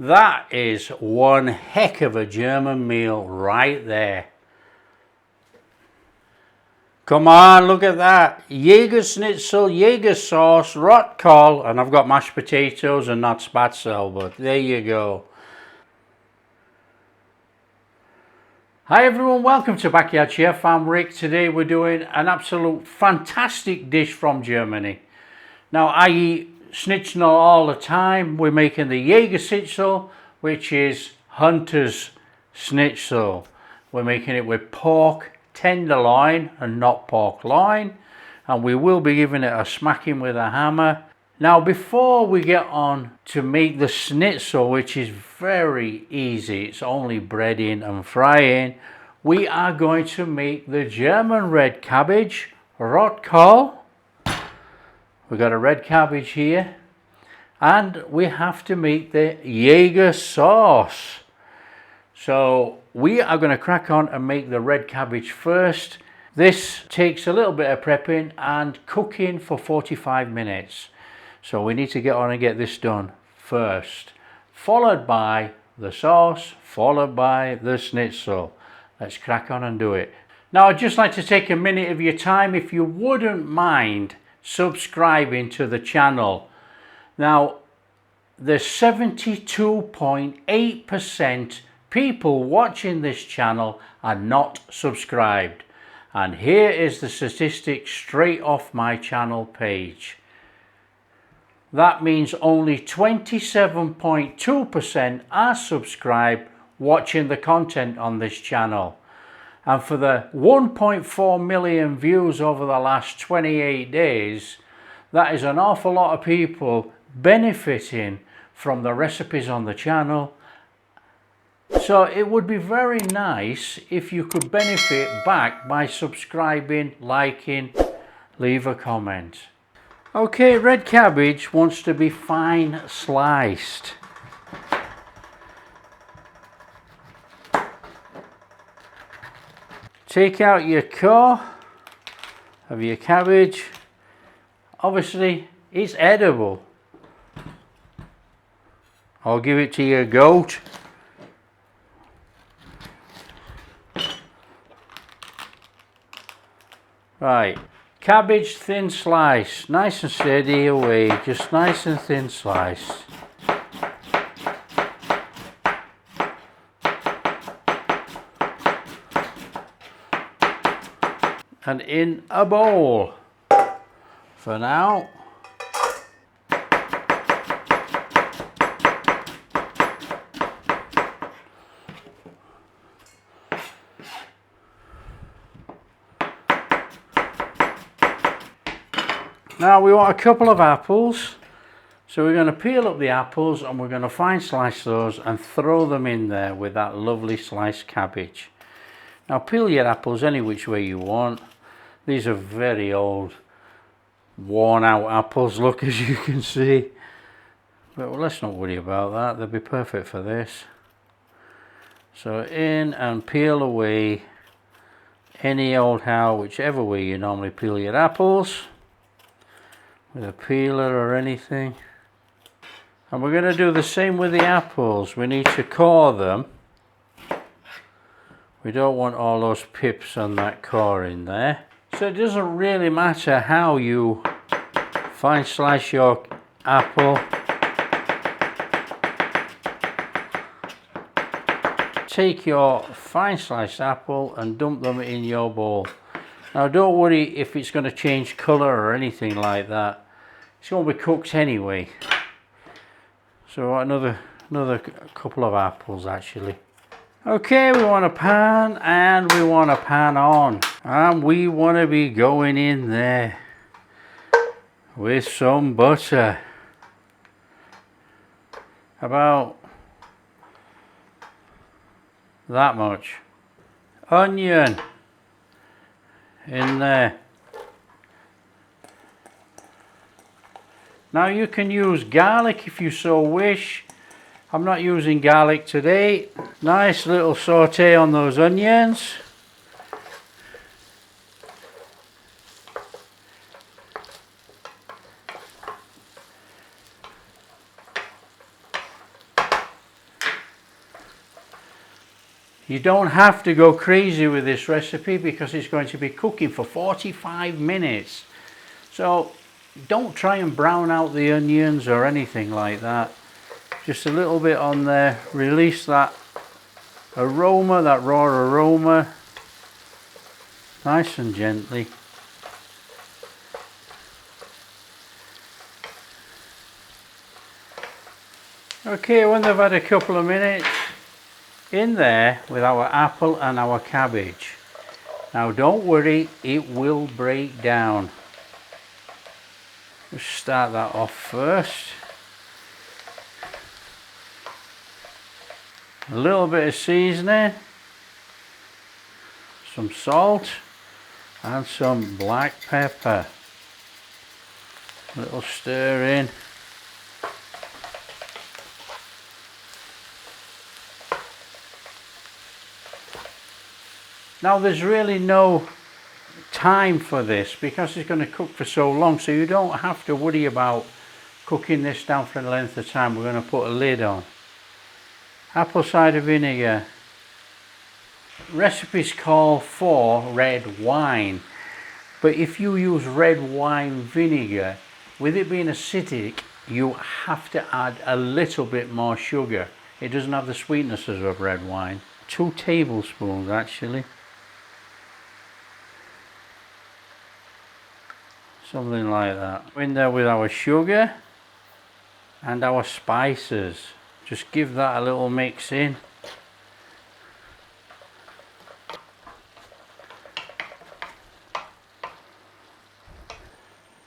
That is one heck of a German meal right there. Come on, look at that. Jägerschnitzel, Jäger sauce, Rotkohl, and I've got mashed potatoes and not spatzel, but there you go. Hi everyone, welcome to Backyard Chef. I'm Rick. Today we're doing an absolute fantastic dish from Germany. Now I eat schnitzel all the time. We're making the Jägerschnitzel, which is hunter's schnitzel. We're making it with pork tenderloin and not pork loin, and we will be giving it a smacking with a hammer. Now before we get on to make the schnitzel, which is very easy, it's only breading and frying, we are going to make the German red cabbage Rotkohl. We've got a red cabbage here, and we have to make the Jäger sauce. So we are going to crack on and make the red cabbage first. This takes a little bit of prepping and cooking for 45 minutes. So we need to get on and get this done first, followed by the sauce, followed by the schnitzel. Let's crack on and do it. Now I'd just like to take a minute of your time, if you wouldn't mind subscribing to the channel. Now the 72.8% people watching this channel are not subscribed, and here is the statistic straight off my channel page. That means only 27.2% are subscribed watching the content on this channel. And for the 1.4 million views over the last 28 days, that is an awful lot of people benefiting from the recipes on the channel. So it would be very nice if you could benefit back by subscribing, liking, leave a comment. Okay, red cabbage wants to be fine sliced. Take out your core of your cabbage. Obviously, it's edible. I'll give it to your goat. Right, cabbage thin slice, nice and steady away, just nice and thin slice. And in a bowl for now. Now we want a couple of apples, so we're going to peel up the apples and we're going to fine slice those and throw them in there with that lovely sliced cabbage. Now peel your apples any which way you want. These are very old, worn out apples, look, as you can see. But let's not worry about that, they'll be perfect for this. So in and peel away any old how, whichever way you normally peel your apples, with a peeler or anything. And we're going to do the same with the apples. We need to core them. We don't want all those pips on that core in there. So it doesn't really matter how you fine slice your apple. Take your fine sliced apple and dump them in your bowl. Now don't worry if it's going to change colour or anything like that. It's going to be cooked anyway. So another couple of apples actually. Okay, we want a pan and we want a pan on. And we want to be going in there with some butter. About that much. Onion in there. Now you can use garlic if you so wish. I'm not using garlic today. Nice little saute on those onions. You don't have to go crazy with this recipe because it's going to be cooking for 45 minutes. So don't try and brown out the onions or anything like that. Just a little bit on there, release that aroma, that raw aroma, nice and gently. Okay, when they've had a couple of minutes, in there with our apple and our cabbage. Now don't worry, it will break down. Let's start that off first. A little bit of seasoning, some salt and some black pepper. A little stir in. Now there's really no time for this because it's going to cook for so long, so you don't have to worry about cooking this down for a length of time. We're going to put a lid on. Apple cider vinegar. Recipes call for red wine, but if you use red wine vinegar, with it being acidic, you have to add a little bit more sugar. It doesn't have the sweetnesses of red wine. 2 tablespoons actually. Something like that. In there with our sugar and our spices. Just give that a little mix in.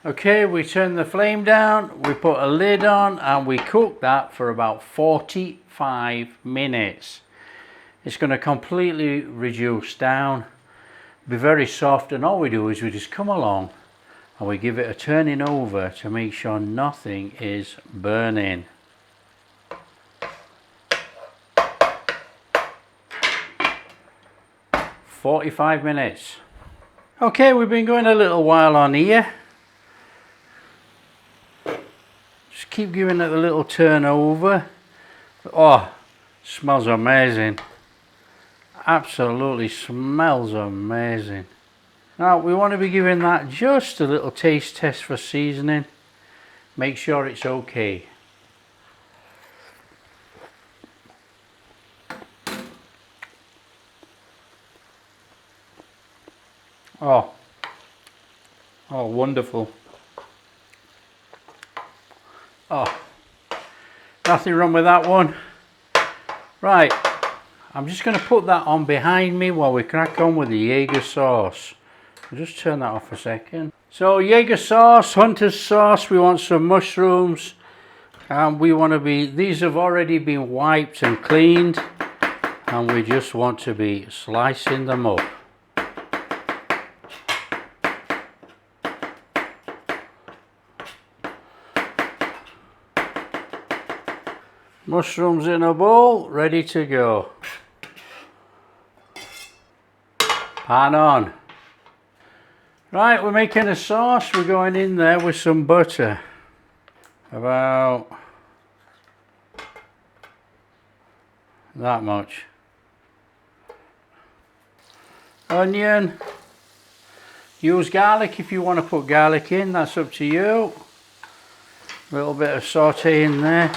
Okay, we turn the flame down, we put a lid on and we cook that for about 45 minutes. It's going to completely reduce down, be very soft, and all we do is we just come along and we give it a turning over to make sure nothing is burning. "45 minutes. Okay, we've been going a little while on here. Just keep giving it a little turn over. Oh, smells amazing. Absolutely smells amazing. Now we want to be giving that just a little taste test for seasoning. Make sure it's okay. Oh, wonderful. Oh, nothing wrong with that one. Right, I'm just going to put that on behind me while we crack on with the Jäger sauce. I'll just turn that off a second. So Jäger sauce, hunter's sauce, we want some mushrooms. And we want to be, these have already been wiped and cleaned. And we just want to be slicing them up. Mushrooms in a bowl, ready to go. Pan on. Right, we're making a sauce. We're going in there with some butter. About that much. Onion. Use garlic if you want to put garlic in, that's up to you. A little bit of saute in there.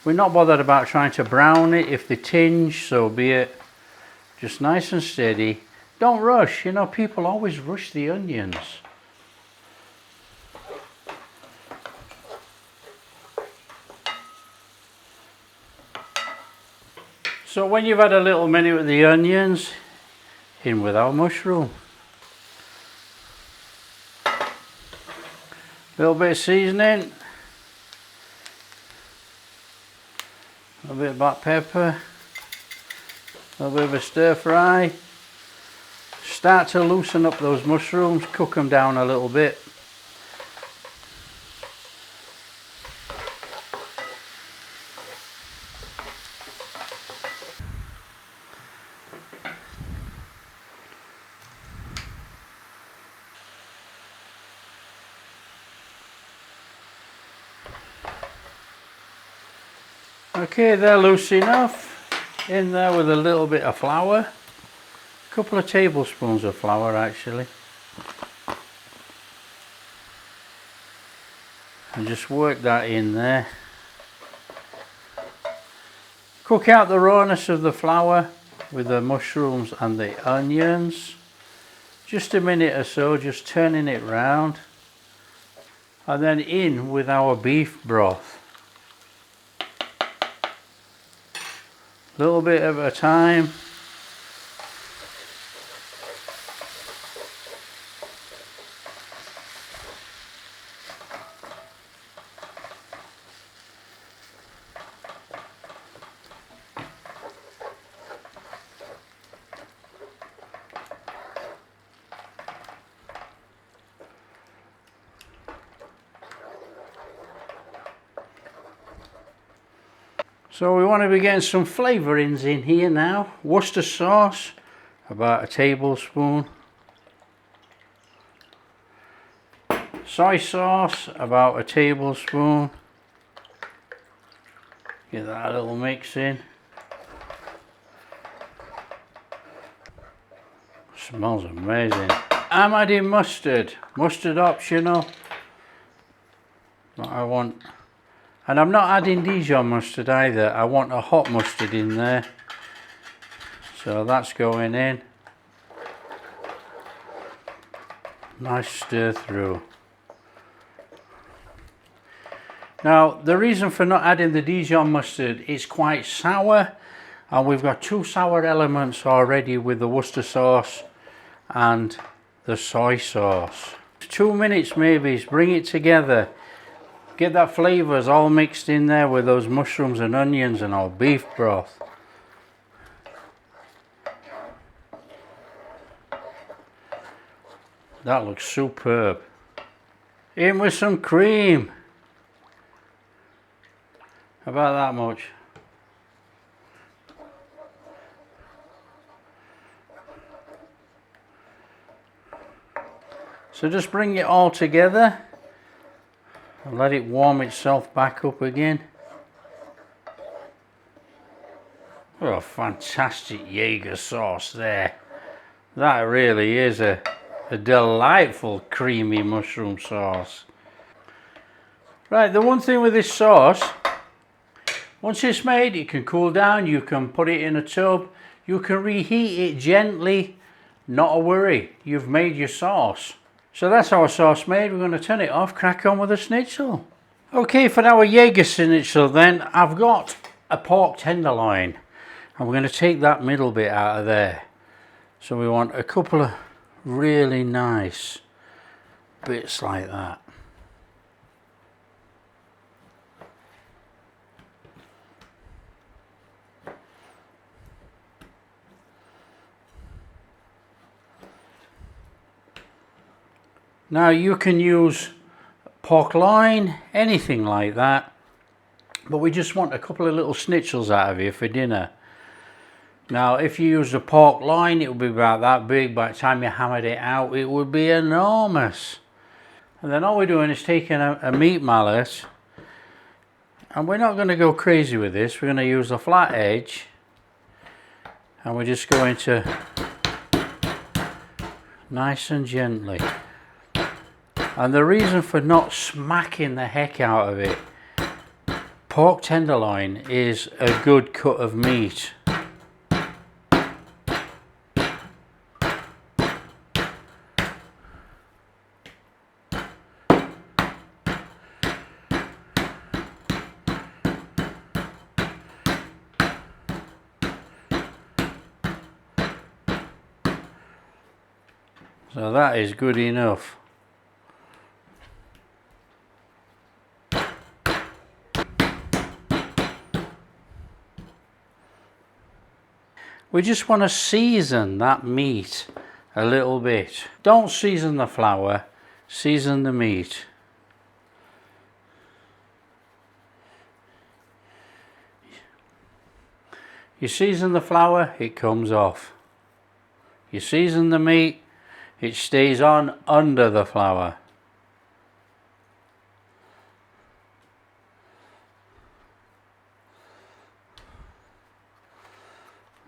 We're not bothered about trying to brown it. If they tinge, so be it. Just nice and steady. Don't rush. You know, people always rush the onions. So when you've had a little minute with the onions, in with our mushroom. A little bit of seasoning. A little bit of black pepper, a little bit of a stir fry. Start to loosen up those mushrooms, cook them down a little bit. Okay, they're loose enough. In there with a little bit of flour, a couple of tablespoons of flour actually, and just work that in there. Cook out the rawness of the flour with the mushrooms and the onions. Just a minute or so, just turning it round. And then in with our beef broth. A little bit at a time. So we want to be getting some flavourings in here now. Worcester sauce, about a tablespoon. Soy sauce, about a tablespoon. Get that little mix in. Smells amazing. I'm adding mustard. Mustard optional. But I want... And I'm not adding Dijon mustard either. I want a hot mustard in there. So that's going in. Nice stir through. Now the reason for not adding the Dijon mustard is quite sour, and we've got two sour elements already with the Worcester sauce and the soy sauce. 2 minutes maybe, bring it together. Get that flavours all mixed in there with those mushrooms and onions and our beef broth. That looks superb. In with some cream. About that much. So just bring it all together. And let it warm itself back up again. Oh, fantastic Jäger sauce there. That really is a delightful creamy mushroom sauce. Right, the one thing with this sauce, once it's made, it can cool down. You can put it in a tub. You can reheat it gently. Not a worry. You've made your sauce. So that's our sauce made. We're going to turn it off, crack on with the schnitzel. Okay, for our Jägerschnitzel then, I've got a pork tenderloin. And we're going to take that middle bit out of there. So we want a couple of really nice bits like that. Now you can use pork loin, anything like that, but we just want a couple of little schnitzels out of here for dinner. Now if you use the pork loin, it would be about that big. By the time you hammered it out, it would be enormous. And then all we're doing is taking a meat mallet, and we're not going to go crazy with this. We're going to use the flat edge, and we're just going to nice and gently. And the reason for not smacking the heck out of it, pork tenderloin is a good cut of meat. So that is good enough. We just want to season that meat a little bit. Don't season the flour, season the meat. You season the flour, it comes off. You season the meat, it stays on under the flour.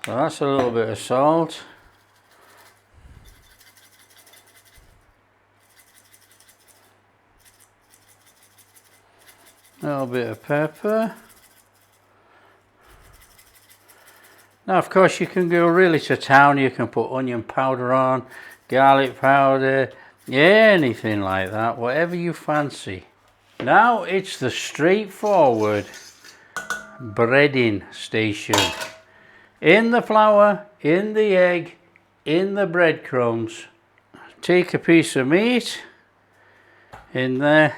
So that's a little bit of salt. A little bit of pepper. Now of course you can go really to town, you can put onion powder on, garlic powder, anything like that, whatever you fancy. Now it's the straightforward breading station. In the flour, in the egg, in the breadcrumbs. Take a piece of meat in there.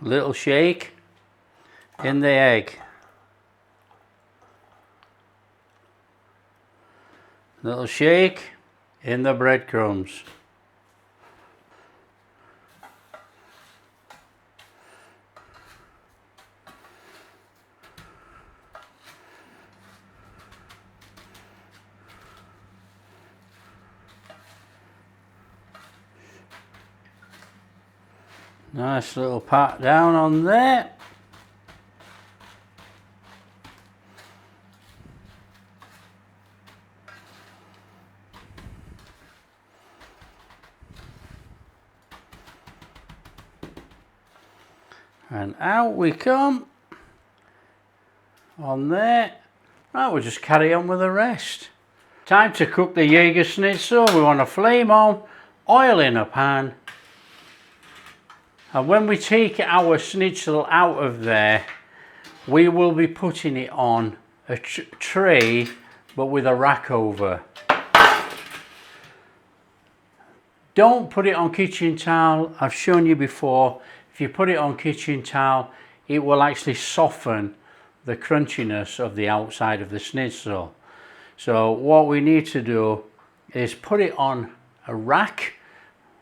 Little shake in the egg. Little shake in the breadcrumbs. Nice little pat down on there. And out we come on there. Right, we'll just carry on with the rest. Time to cook the Jägerschnitzel. We want a flame on, oil in a pan. And when we take our schnitzel out of there, we will be putting it on a tray, but with a rack over. Don't put it on kitchen towel. I've shown you before, if you put it on kitchen towel, it will actually soften the crunchiness of the outside of the schnitzel. So what we need to do is put it on a rack.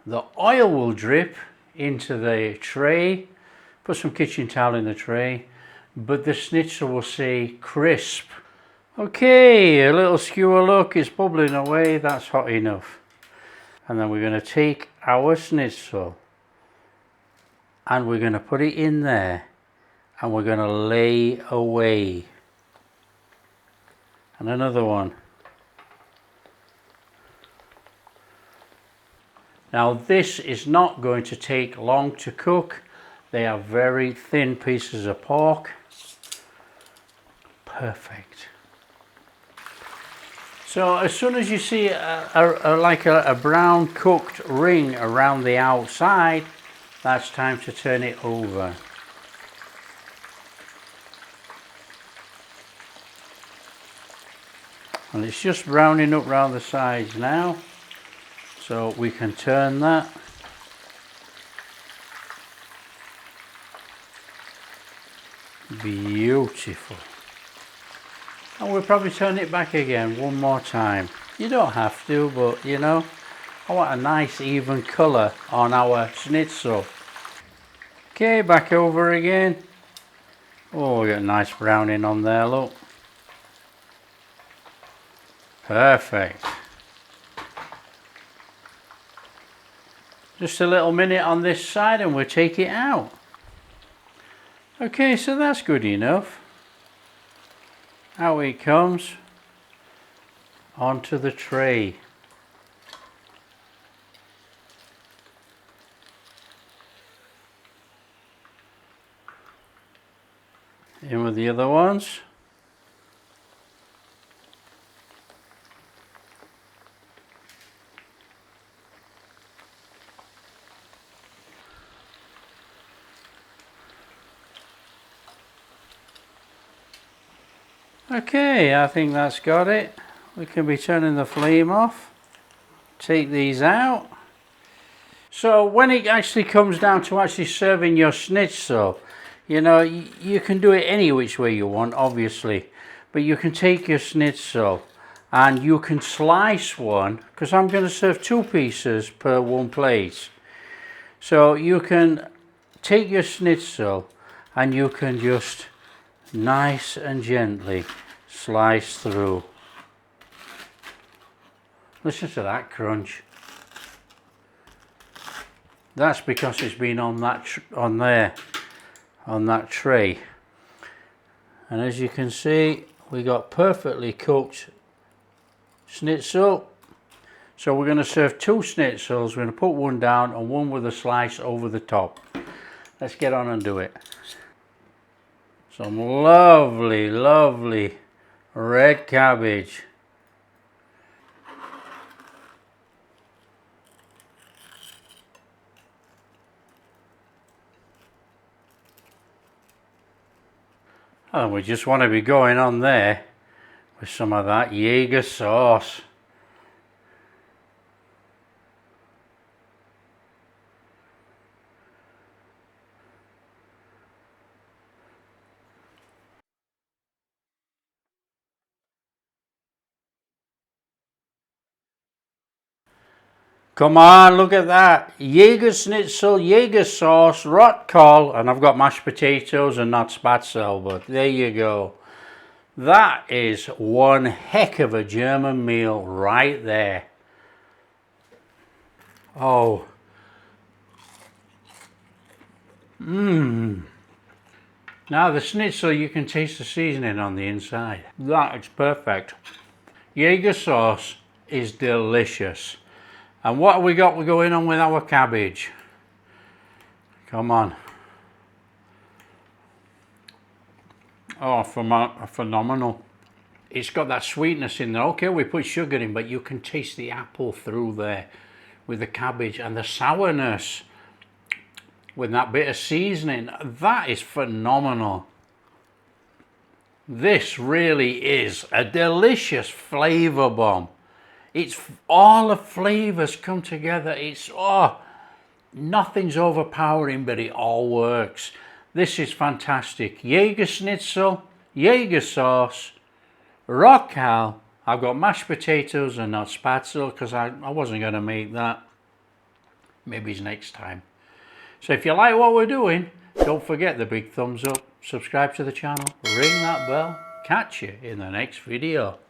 The oil will drip into the tray. Put some kitchen towel in the tray, but the schnitzel will stay crisp. Okay, a little skewer look, it's bubbling away, that's hot enough. And then we're going to take our schnitzel and we're going to put it in there and we're going to lay away. And another one. Now this is not going to take long to cook. They are very thin pieces of pork. Perfect. So as soon as you see a brown cooked ring around the outside, that's time to turn it over. And it's just browning up around the sides now. So we can turn that. Beautiful. And we'll probably turn it back again one more time. You don't have to, but you know, I want a nice even colour on our schnitzel. Okay, back over again. Oh, we got a nice browning on there, look. Perfect. Just a little minute on this side and we'll take it out. Okay, so that's good enough. Out it comes onto the tray. In with the other ones. Okay, I think that's got it. We can be turning the flame off. Take these out. So when it actually comes down to actually serving your schnitzel, you know, you can do it any which way you want, obviously. But you can take your schnitzel and you can slice one, because I'm going to serve 2 pieces per one plate. So you can take your schnitzel and you can just nice and gently slice through. Listen to that crunch. That's because it's been on that tray. And as you can see, we got perfectly cooked schnitzel. So we're going to serve 2 schnitzels. We're going to put one down and one with a slice over the top. Let's get on and do it. Some lovely, lovely red cabbage. And we just want to be going on there with some of that Jäger sauce. Come on, look at that. Jägerschnitzel, Jäger sauce, Rotkohl, and I've got mashed potatoes and not spatzel, but there you go. That is one heck of a German meal right there. Oh. Now the schnitzel, you can taste the seasoning on the inside. That is perfect. Jäger sauce is delicious. And what have we got going on with our cabbage? Come on. Oh, phenomenal. It's got that sweetness in there. Okay, we put sugar in, but you can taste the apple through there with the cabbage and the sourness with that bit of seasoning. That is phenomenal. This really is a delicious flavor bomb. It's all the flavors come together. It's, oh, nothing's overpowering, but it all works. This is fantastic. Jägerschnitzel, Jäger sauce, Rotkohl. I've got mashed potatoes and not spatzel because I wasn't going to make that. Maybe it's next time. So if you like what we're doing, don't forget the big thumbs up, subscribe to the channel, ring that bell. Catch you in the next video.